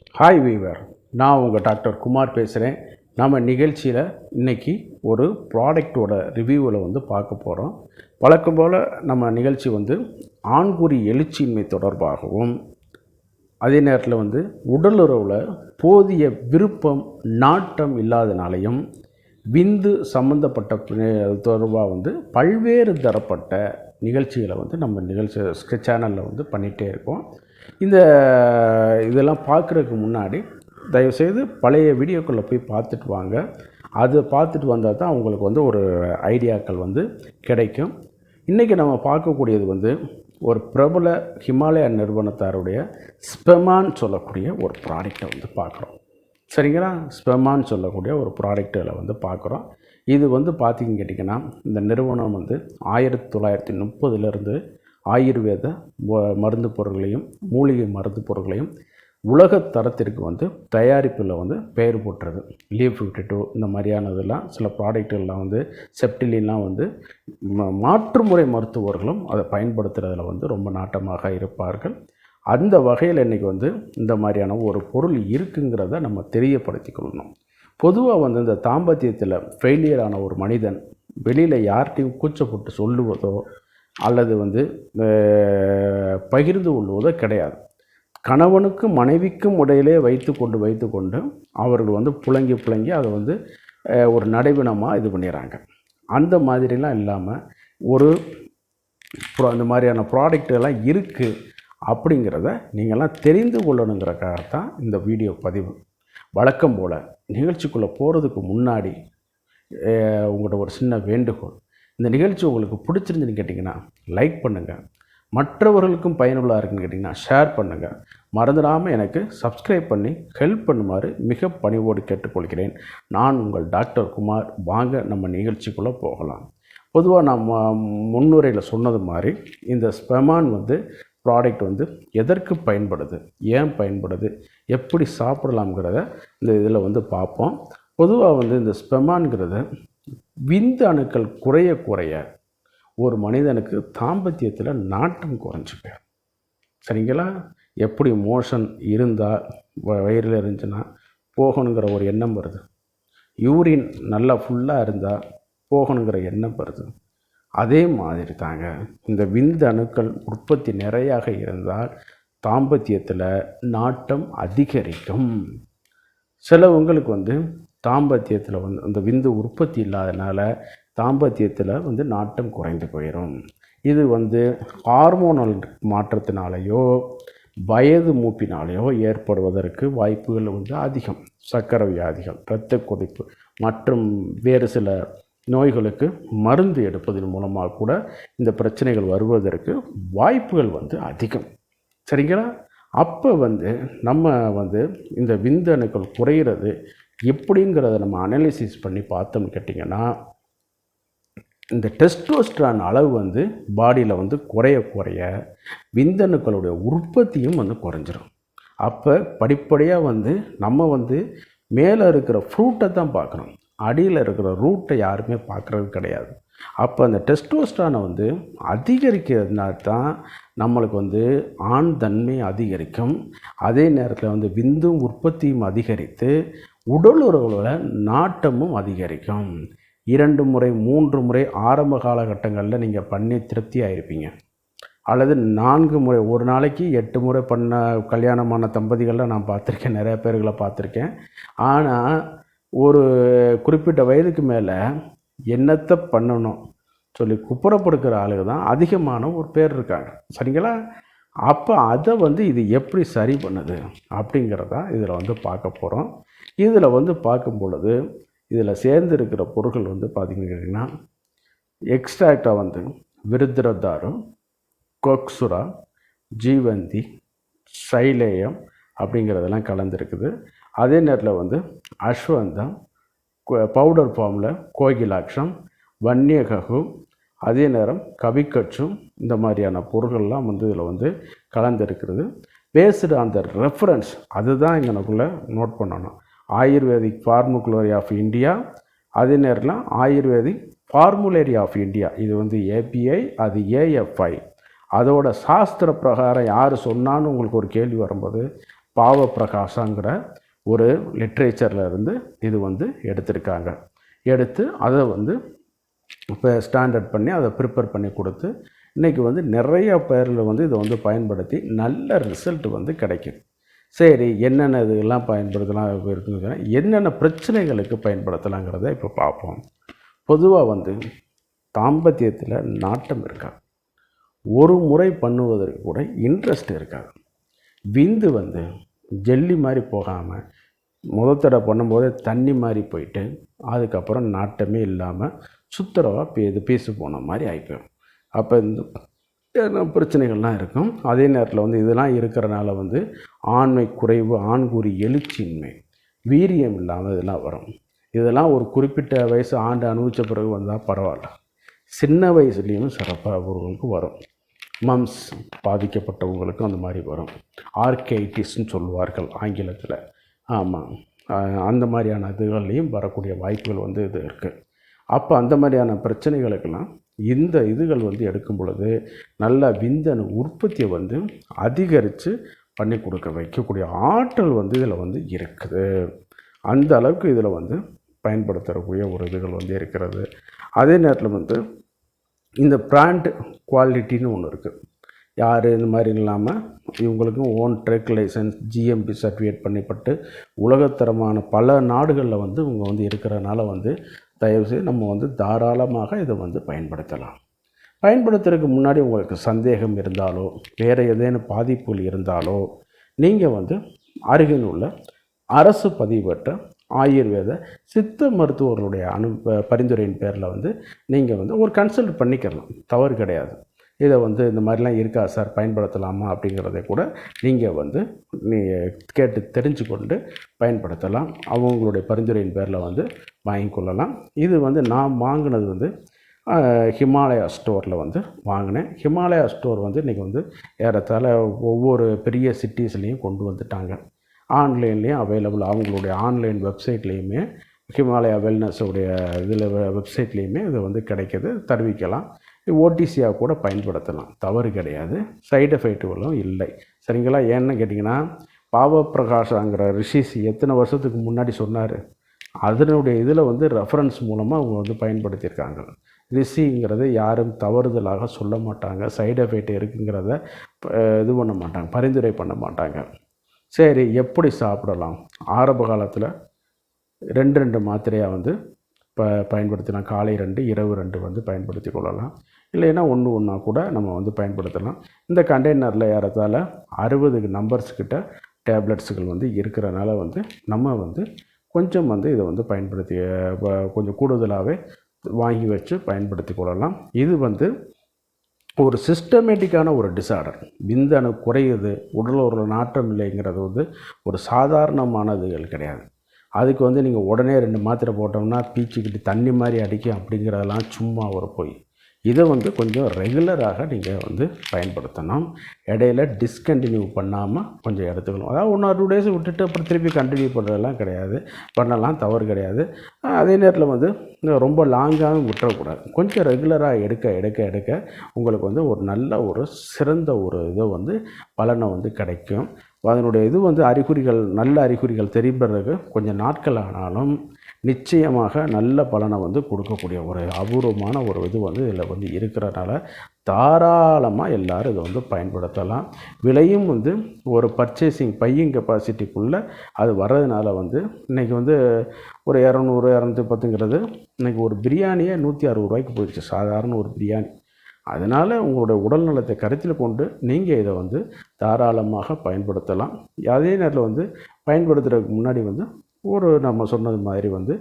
Hi viewer, நான் உங்கள் doctor Kumar பேசுகிறேன். நம்ம நிகழ்ச்சியில் இன்றைக்கி ஒரு ப்ராடக்டோட ரிவ்யூவில் பார்க்க போகிறோம். வழக்கம் போல் நம்ம நிகழ்ச்சி ஆண்குறி எழுச்சியின்மை தொடர்பாகவும், அதே நேரத்தில் உடலுறவில் போதிய விருப்பம் நாட்டம் இல்லாதனாலையும் விந்து சம்மந்தப்பட்ட தொடர்பாக பல்வேறு தரப்பட்ட நிகழ்ச்சிகளை நம்ம நிகழ்ச்சி சேனலில் பண்ணிகிட்டே இருக்கோம். இதெல்லாம் பார்க்குறதுக்கு முன்னாடி தயவுசெய்து பழைய வீடியோக்களில் போய் பார்த்துட்டு வாங்க. அதை பார்த்துட்டு வந்தால் தான் உங்களுக்கு ஒரு ஐடியாக்கள் கிடைக்கும். இன்றைக்கி நம்ம பார்க்கக்கூடியது ஒரு பிரபல ஹிமாலயா நிறுவனத்தாருடைய ஸ்பெமான் சொல்லக்கூடிய ஒரு ப்ராடக்டை பார்க்குறோம். சரிங்களா? ஸ்பெமான் சொல்லக்கூடிய ஒரு ப்ராடக்டில் பார்க்குறோம். இது பார்த்திங்கன்னு கேட்டிங்கன்னா, இந்த நிறுவனம் 1930 ஆயுர்வேத மருந்து பொருட்களையும் மூலிகை மருந்து பொருட்களையும் உலக தரத்திற்கு தயாரிப்பில் பெயர் போட்டுறது. லீவ் 52 இந்த மாதிரியானதெல்லாம் சில ப்ராடக்டுகள்லாம் செப்டிலாம் மாற்று முறை மருத்துவர்களும் அதை பயன்படுத்துகிறதுல ரொம்ப நாட்டமாக இருப்பார்கள். அந்த வகையில் இன்றைக்கி இந்த மாதிரியான ஒரு பொருள் இருக்குங்கிறத நம்ம தெரியப்படுத்தி கொள்ளணும். பொதுவாக இந்த தாம்பத்தியத்தில் ஃபெயிலியரான ஒரு மனிதன் வெளியில் யார்கிட்டையும் கூச்சப்பட்டு சொல்லுவதோ அல்லது பகிர்ந்து கொள்வதோ கிடையாது. கணவனுக்கும் மனைவிக்கும் இடையிலே வைத்துக்கொண்டு அவர்கள் புழங்கி அதை ஒரு நடைவினமாக இது பண்ணிடுறாங்க. அந்த மாதிரிலாம் இல்லாமல் அந்த மாதிரியான ப்ராடக்டெல்லாம் இருக்குது அப்படிங்கிறத நீங்கள்லாம் தெரிந்து கொள்ளணுங்கிறக்காகத்தான் இந்த வீடியோ பதிவு. வழக்கம் போல் நிகழ்ச்சிக்குள்ளே போகிறதுக்கு முன்னாடி உங்கள்கிட்ட ஒரு சின்ன வேண்டுகோள். இந்த நிகழ்ச்சி உங்களுக்கு பிடிச்சிருந்துன்னு கேட்டிங்கன்னா லைக் பண்ணுங்கள். மற்றவர்களுக்கும் பயனுள்ளதாக இருக்குன்னு கேட்டிங்கன்னா ஷேர் பண்ணுங்கள். மறந்துடாமல் எனக்கு சப்ஸ்கிரைப் பண்ணி ஹெல்ப் பண்ணுமாறு மிக பணிவோடு கேட்டுக்கொள்கிறேன். நான் உங்கள் டாக்டர் குமார். வாங்க நம்ம நிகழ்ச்சிக்குள்ளே போகலாம். பொதுவாக நம்ம முன்னுரையில் சொன்னது மாதிரி இந்த ஸ்பெமான் ப்ராடக்ட் எதற்கு பயன்படுது, ஏன் பயன்படுது, எப்படி சாப்பிடலாம்ங்கிறத இந்த இதில் பார்ப்போம். பொதுவாக இந்த ஸ்பெமான்கிறது விந்து அணுக்கள் குறைய ஒரு மனிதனுக்கு தாம்பத்தியத்தில் நாட்டம் குறைஞ்சி போயிடும். சரிங்களா? எப்படி மோஷன் இருந்தால் வயிறில் இருந்துச்சுன்னா போகணுங்கிற ஒரு எண்ணம் வருது, யூரின் நல்லா ஃபுல்லாக இருந்தால் போகணுங்கிற எண்ணம் வருது. அதே மாதிரி தாங்க இந்த விந்து அணுக்கள் உற்பத்தி நிறையாக இருந்தால் தாம்பத்தியத்தில் நாட்டம் அதிகரிக்கும். சிலவங்களுக்கு தாம்பத்தியத்தில் அந்த விந்து உற்பத்தி இல்லாதனால தாம்பத்தியத்தில் நாட்டம் குறைந்து போயிடும். இது ஹார்மோனல் மாற்றத்தினாலேயோ வயது மூப்பினாலேயோ ஏற்படுவதற்கு வாய்ப்புகள் அதிகம். சர்க்கரை வியாதிகள், இரத்த கொதிப்பு மற்றும் வேறு சில நோய்களுக்கு மருந்து எடுப்பதன் மூலமாக கூட இந்த பிரச்சனைகள் வருவதற்கு வாய்ப்புகள் அதிகம். சரிங்களா? அப்போ நம்ம இந்த விந்தணுக்கள் குறைகிறது எப்படிங்கிறத நம்ம அனலைசிஸ் பண்ணி பார்த்தோம்னு கேட்டிங்கன்னா, இந்த டெஸ்டோஸ்டரான் அளவு பாடியில் குறைய விந்தணுக்களுடைய உற்பத்தியும் குறைஞ்சிரும். அப்போ படிப்படியாக நம்ம மேலே இருக்கிற ஃப்ரூட்டை தான் பார்க்குறோம், அடியில் இருக்கிற ரூட்டை யாருமே பார்க்குறது கிடையாது. அப்போ அந்த டெஸ்டோஸ்டரானை அதிகரிக்கிறதுனால தான் நம்மளுக்கு ஆண் தன்மை அதிகரிக்கும். அதே நேரத்தில் விந்தும் உற்பத்தியும் அதிகரித்து உடல் உறவுகளில் நாட்டமும் அதிகரிக்கும். 2 முறை 3 முறை ஆரம்ப காலகட்டங்களில் நீங்கள் பண்ணி திருப்தியாக இருப்பீங்க. அல்லது 4 முறை, ஒரு நாளைக்கு 8 முறை பண்ண கல்யாணமான தம்பதிகளில் நான் பார்த்துருக்கேன், நிறைய பேர்களை பார்த்துருக்கேன். ஆனால் ஒரு குறிப்பிட்ட வயதுக்கு மேலே என்னத்தை பண்ணணும் சொல்லி குப்புறப்படுக்கிற ஆளுங்க தான் அதிகமான ஒரு பேர் இருக்காங்க. சரிங்களா? அப்போ அதை இது எப்படி சரி பண்ணுது அப்படிங்கிறதா இதில் பார்க்க போகிறோம். இதில் பார்க்கும் பொழுது இதில் சேர்ந்து இருக்கிற பொருட்கள் பார்த்திங்கன்னா, எக்ஸ்ட்ராக்டாக விருத்திரதாரு, கொக்சுரா, ஜீவந்தி, சைலேயம் அப்படிங்கிறதெல்லாம் கலந்துருக்குது. அதே நேரத்தில் அஸ்வந்தம், பவுடர் ஃபார்மில் கோகிலாட்சம், வன்னியககு, அதே நேரம் கவிக்கச்சும், இந்த மாதிரியான பொருள்கள்லாம் இதில் கலந்துருக்கிறது. பேஸ்டு ஆன் த ரெஃபரன்ஸ், அதுதான் இங்கனக்குள்ளே நோட் பண்ணணும். ஆயுர்வேதிக் ஃபார்முகுலரி ஆஃப் இந்தியா, அதே நேரத்தில் ஆயுர்வேதிக் ஃபார்முலரி ஆஃப் இந்தியா. இது ஏபிஐ, அது ஏஎஃப்ஐ. அதோட சாஸ்திர பிரகாரம் யார் சொன்னான்னு உங்களுக்கு ஒரு கேள்வி வரும்போது பாவ பிரகாசங்கிற ஒரு லிட்ரேச்சரில் இருந்து இது வந்து எடுத்திருக்காங்க. எடுத்து அதை வந்து இப்போ ஸ்டாண்டர்ட் பண்ணி அதை ப்ரிப்பேர் பண்ணி கொடுத்து இன்றைக்கி வந்து நிறைய பேரில் வந்து இதை வந்து பயன்படுத்தி நல்ல ரிசல்ட் வந்து கிடைக்குது. சரி, என்னென்ன இதெல்லாம் பயன்படுத்தலாம் இருக்குங்க, என்னென்ன பிரச்சனைகளுக்கு பயன்படுத்தலாங்கிறத இப்போ பார்ப்போம். பொதுவாக வந்து தாம்பத்தியத்தில் நாட்டம் இருக்காது, ஒரு முறை பண்ணுவதற்கு கூட இன்ட்ரெஸ்ட் இருக்காது. விந்து வந்து ஜெல்லி மாதிரி போகாமல் முதத்தடை பண்ணும்போது தண்ணி மாதிரி போயிட்டு அதுக்கப்புறம் நாட்டமே இல்லாமல் சுத்தரவாக இது பீசு போன மாதிரி ஆகிப்போம். அப்போ இந்த பிரச்சனைகள்லாம் இருக்கும். அதே நேரத்தில் வந்து இதெல்லாம் இருக்கிறனால வந்து ஆண்மை குறைவு, ஆண்குறி எழுச்சியின்மை, வீரியம் இல்லாமல் இதெல்லாம் வரும். இதெல்லாம் ஒரு குறிப்பிட்ட வயசு ஆண்டு அனுபவித்த பிறகு வந்தால் பரவாயில்ல, சின்ன வயசுலேயும் சிறப்பாக அவர்களுக்கு வரும். மம்ஸ் பாதிக்கப்பட்டவங்களுக்கும் அந்த மாதிரி வரும். ஆர்கைட்டிஸ்ன்னு சொல்லுவார்கள் ஆங்கிலத்தில். ஆமாம், அந்த மாதிரியான இதுகள்லையும் வரக்கூடிய வாய்ப்புகள் வந்து இது இருக்குது. அப்போ அந்த மாதிரியான பிரச்சனைகளுக்கெல்லாம் இந்த இதுகள் வந்து எடுக்கும் பொழுது நல்ல விந்தணு உற்பத்தியை வந்து அதிகரித்து பண்ணி கொடுக்க வைக்கக்கூடிய ஆற்றல் வந்து இதில் வந்து இருக்குது. அந்த அளவுக்கு இதில் வந்து பயன்படுத்தக்கூடிய ஒரு இதுகள் வந்து இருக்கிறது. அதே நேரத்தில் வந்து இந்த பிராண்ட் குவாலிட்டின்னு ஒன்று இருக்குது. யார் இந்த மாதிரி இல்லாமல் இவங்களுக்கும் own drug licence, GMP certificate பண்ணப்பட்டு உலகத்தரமான பல நாடுகளில் வந்து இவங்க வந்து இருக்கிறதுனால வந்து தயவுசெய்து நம்ம வந்து தாராளமாக இதை வந்து பயன்படுத்தலாம். பயன்படுத்துறதுக்கு முன்னாடி உங்களுக்கு சந்தேகம் இருந்தாலோ வேறு ஏதேனும் பாதிப்புகள் இருந்தாலோ நீங்கள் வந்து அருகில் உள்ள அரசு பதிவு பெற்ற ஆயுர்வேத சித்த மருத்துவர்களுடைய பரிந்துரையின் பேரில் வந்து நீங்கள் வந்து ஒரு கன்சல்ட் பண்ணிக்கலாம், தவறு கிடையாது. இதை வந்து இந்த மாதிரிலாம் இருக்கா சார், பயன்படுத்தலாமா அப்படிங்கிறத கூட நீங்கள் வந்து கேட்டு தெரிஞ்சு கொண்டு பயன்படுத்தலாம். அவங்களுடைய பரிந்துரையின் பேரில் வந்து வாங்கிக்கொள்ளலாம். இது வந்து நான் வாங்கினது வந்து ஹிமாலயா ஸ்டோரில் வந்து வாங்கினேன். ஹிமாலயா ஸ்டோர் வந்து இன்றைக்கி வந்து ஏறத்தாழ ஒவ்வொரு பெரிய சிட்டிஸ்லேயும் கொண்டு வந்துட்டாங்க. ஆன்லைன்லேயும் அவைலபிள், அவங்களுடைய ஆன்லைன் வெப்சைட்லேயுமே ஹிமாலயா வெல்னஸுடைய இதில் வெப்சைட்லேயுமே இது வந்து கிடைக்கிது, தருவிக்கலாம். ஓடிசியாக கூட பயன்படுத்தலாம், தவறு கிடையாது. சைடு எஃபெக்ட்டுகளும் இல்லை, சரிங்களா? ஏன்னு கேட்டிங்கன்னா பாவப்பிரகாஷங்கிற ரிஷிஸ் எத்தனை வருஷத்துக்கு முன்னாடி சொன்னார், அதனுடைய இதில் வந்து ரெஃபரன்ஸ் மூலமாக அவங்க வந்து பயன்படுத்தியிருக்காங்க. ரிஷிங்கிறத யாரும் தவறுதலாக சொல்ல மாட்டாங்க, சைடு எஃபெக்ட் இருக்குங்கிறத இது பண்ண மாட்டாங்க, பரிந்துரை பண்ண மாட்டாங்க. சரி, எப்படி சாப்பிடலாம்? ஆரம்ப காலத்தில் 2 மாத்திரையாக வந்து பயன்படுத்தலாம். காலை 2, இரவு 2 வந்து பயன்படுத்தி கொள்ளலாம். இல்லைன்னா ஒன்றா கூட நம்ம வந்து பயன்படுத்தலாம். இந்த கண்டெய்னரில் ஏறத்தாழ 60 நம்பர்ஸ்கிட்ட டேப்லெட்ஸுகள் வந்து இருக்கிறனால வந்து நம்ம வந்து கொஞ்சம் வந்து இதை வந்து பயன்படுத்தி கொஞ்சம் கூடுதலாகவே வாங்கி வச்சு பயன்படுத்தி கொள்ளலாம். இது வந்து ஒரு சிஸ்டமேட்டிக்கான ஒரு டிஸார்டர். விந்தணு குறையுது, உடலில் ஒரு நாட்டம் இல்லைங்கிறது வந்து ஒரு சாதாரணமானதுகள் கிடையாது. அதுக்கு வந்து நீங்கள் உடனே 2 மாத்திரை போட்டோம்னா பீச்சிக்கிட்டு தண்ணி மாதிரி அடிக்கும் அப்படிங்கிறதெல்லாம் சும்மா ஒரு பொய். இதை வந்து கொஞ்சம் ரெகுலராக நீங்கள் வந்து பயன்படுத்தணும். இடையில டிஸ்கண்டினியூ பண்ணாமல் கொஞ்சம் எடுத்துக்கணும். அதாவது 1 or 2 days விட்டுட்டு அப்புறம் திருப்பி கண்டினியூ பண்ணுறதெல்லாம் கிடையாது, பண்ணலாம், தவறு கிடையாது. அதே நேரத்தில் வந்து ரொம்ப லாங்காகவும் விட்டுறக்கூடாது. கொஞ்சம் ரெகுலராக எடுக்க உங்களுக்கு வந்து ஒரு நல்ல ஒரு சிறந்த ஒரு இதை வந்து பலனை வந்து கிடைக்கும். அதனுடைய இது வந்து அறிகுறிகள், நல்ல அறிகுறிகள் தெரிகிறதுக்கு கொஞ்சம் நாட்கள் ஆனாலும் நிச்சயமாக நல்ல பலனை வந்து கொடுக்கக்கூடிய ஒரு அபூர்வமான ஒரு இது வந்து இதில் வந்து இருக்கிறனால தாராளமாக எல்லோரும் இதை வந்து பயன்படுத்தலாம். விலையும் வந்து ஒரு பர்ச்சேசிங் பையிங் கெப்பாசிட்டிக்குள்ளே அது வர்றதுனால வந்து இன்றைக்கி வந்து ஒரு 200, 210ங்கிறது இன்றைக்கி ஒரு பிரியாணியே 160 ரூபாய்க்கு போயிடுச்சு, சாதாரண ஒரு பிரியாணி. அதனால் உங்களுடைய உடல் நலத்தை கருத்தில் கொண்டு நீங்கள் இதை வந்து தாராளமாக பயன்படுத்தலாம். அதே நேரத்தில் வந்து பயன்படுத்துகிறதுக்கு முன்னாடி வந்து நம்ம சொன்னது மாதிரி வந்து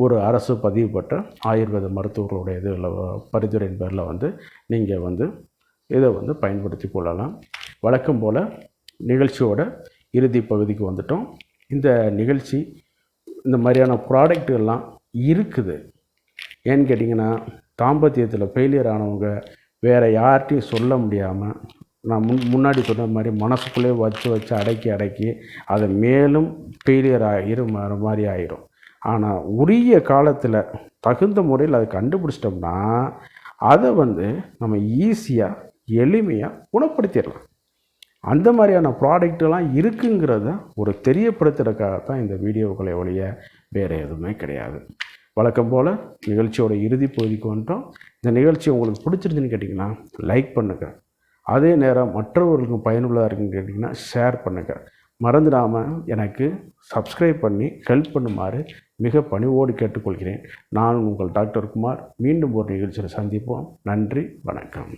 ஒரு அரசு பதிவு பெற்ற ஆயுர்வேத மருத்துவர்களுடைய இதில் பரிந்துரையின் பேரில் வந்து நீங்கள் வந்து இதை வந்து பயன்படுத்தி கொள்ளலாம். வழக்கம் போல் நிகழ்ச்சியோட இறுதி பகுதிக்கு வந்துட்டோம். இந்த நிகழ்ச்சி இந்த மாதிரியான ப்ராடக்ட்டுகள்லாம் இருக்குது. ஏன்னு கேட்டிங்கன்னா தாம்பத்தியத்தில் ஃபெயிலியர் ஆனவங்க வேறு யார்கிட்டையும் சொல்ல முடியாமல், நான் முன்னாடி சொன்ன மாதிரி மனசுக்குள்ளே வச்சு அடக்கி அதை மேலும் ஃபெயிலியர் மாதிரி ஆயிரும். ஆனால் உரிய காலத்தில் தகுந்த முறையில் அதை கண்டுபிடிச்சிட்டோம்னா அதை வந்து நம்ம ஈஸியாக எளிமையாக குணப்படுத்திடலாம். அந்த மாதிரியான ப்ராடக்டெல்லாம் இருக்குங்கிறத ஒரு தெரியப்படுத்துறதுக்காகத்தான் இந்த வீடியோக்களை ஒழிய வேறு எதுவுமே கிடையாது. வழக்கம் போல் நிகழ்ச்சியோட இறுதி பகுதிக்கு வந்துட்டோம். இந்த நிகழ்ச்சி உங்களுக்கு பிடிச்சிருந்துன்னு கேட்டிங்கன்னா லைக் பண்ணுங்கள். அதே நேரம் மற்றவர்களுக்கும் பயனுள்ளதாக இருக்குன்னு கேட்டிங்கன்னா ஷேர் பண்ணுங்கள். மறந்துடாமல் எனக்கு சப்ஸ்கிரைப் பண்ணி ஹெல்ப் பண்ணுமாறு மிக பணிவோடு கேட்டுக்கொள்கிறேன். நான் உங்கள் டாக்டர் குமார். மீண்டும் ஒரு நிகழ்ச்சியில் சந்திப்போம். நன்றி, வணக்கம்.